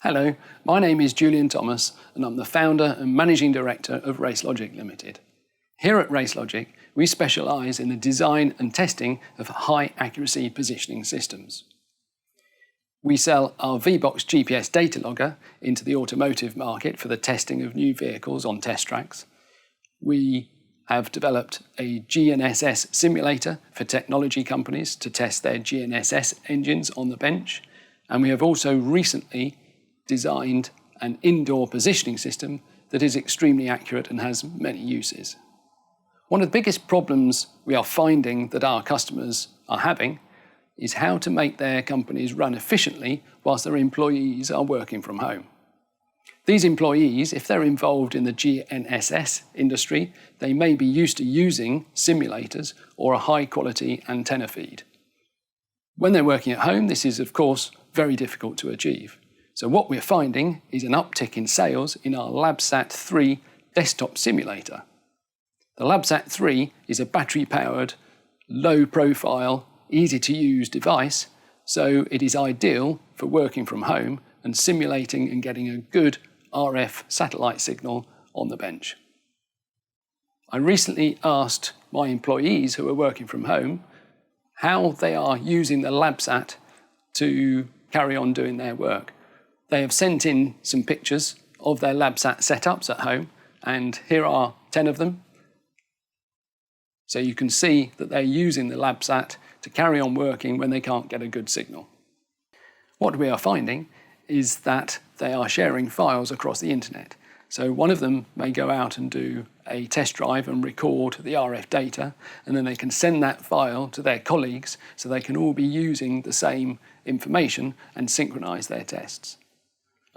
Hello, my name is Julian Thomas and I'm the founder and managing director of RaceLogic Limited. Here at RaceLogic, we specialise in the design and testing of high accuracy positioning systems. We sell our VBox GPS data logger into the automotive market for the testing of new vehicles on test tracks. We have developed a GNSS simulator for technology companies to test their GNSS engines on the bench. And we have also recently designed an indoor positioning system that is extremely accurate and has many uses. One of the biggest problems we are finding that our customers are having is how to make their companies run efficiently whilst their employees are working from home. These employees, if they're involved in the GNSS industry, they may be used to using simulators or a high-quality antenna feed. When they're working at home, this is, of course, very difficult to achieve. So what we're finding is an uptick in sales in our LabSat 3 desktop simulator. The LabSat 3 is a battery-powered, low-profile, easy-to-use device, so it is ideal for working from home and simulating and getting a good RF satellite signal on the bench. I recently asked my employees who are working from home how they are using the LabSat to carry on doing their work. They have sent in some pictures of their LabSat setups at home, and here are 10 of them. So you can see that they're using the LabSat to carry on working when they can't get a good signal. What we are finding is that they are sharing files across the internet. So one of them may go out and do a test drive and record the RF data, and then they can send that file to their colleagues so they can all be using the same information and synchronize their tests.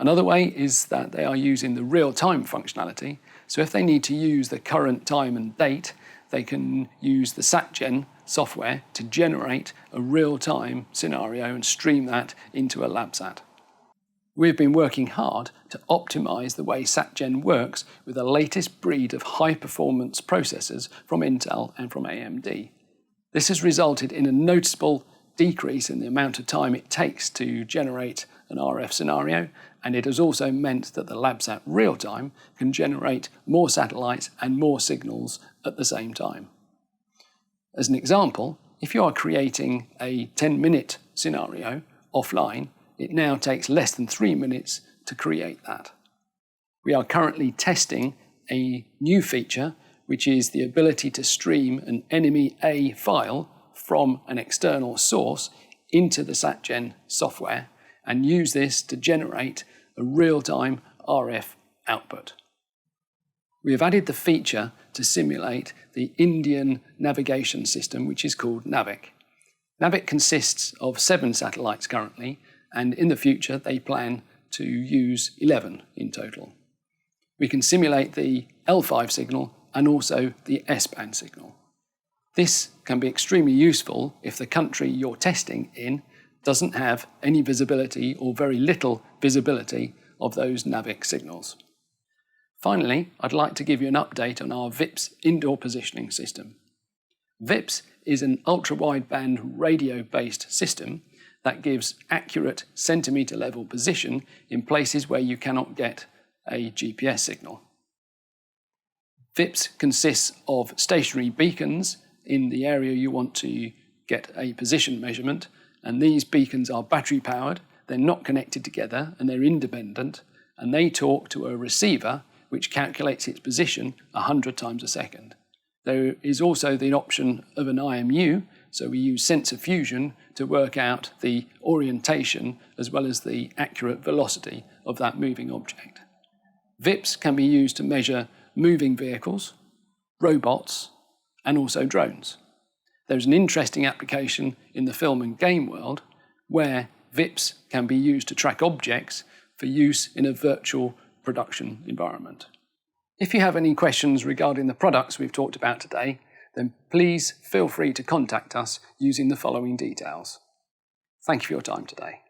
Another way is that they are using the real-time functionality. So if they need to use the current time and date, they can use the SatGen software to generate a real-time scenario and stream that into a LabSat. We've been working hard to optimize the way SatGen works with the latest breed of high-performance processors from Intel and from AMD. This has resulted in a noticeable decrease in the amount of time it takes to generate an RF scenario, and it has also meant that the LabSat real-time can generate more satellites and more signals at the same time. As an example, if you are creating a 10-minute scenario offline, it now takes less than 3 minutes to create that. We are currently testing a new feature, which is the ability to stream an enemy A file from an external source into the SatGen software and use this to generate a real-time RF output. We have added the feature to simulate the Indian navigation system, which is called NAVIC. NAVIC consists of 7 satellites currently, and in the future they plan to use 11 in total. We can simulate the L5 signal and also the S-band signal. This can be extremely useful if the country you're testing in doesn't have any visibility or very little visibility of those NAVIC signals. Finally, I'd like to give you an update on our VIPS indoor positioning system. VIPS is an ultra-wideband radio-based system that gives accurate centimetre level position in places where you cannot get a GPS signal. VIPS consists of stationary beacons in the area you want to get a position measurement, and these beacons are battery powered, they're not connected together and they're independent, and they talk to a receiver which calculates its position 100 times a second. There is also the option of an IMU, so we use sensor fusion to work out the orientation as well as the accurate velocity of that moving object. VIPS can be used to measure moving vehicles, robots, and also drones. There's an interesting application in the film and game world where VIPS can be used to track objects for use in a virtual production environment. If you have any questions regarding the products we've talked about today, then please feel free to contact us using the following details. Thank you for your time today.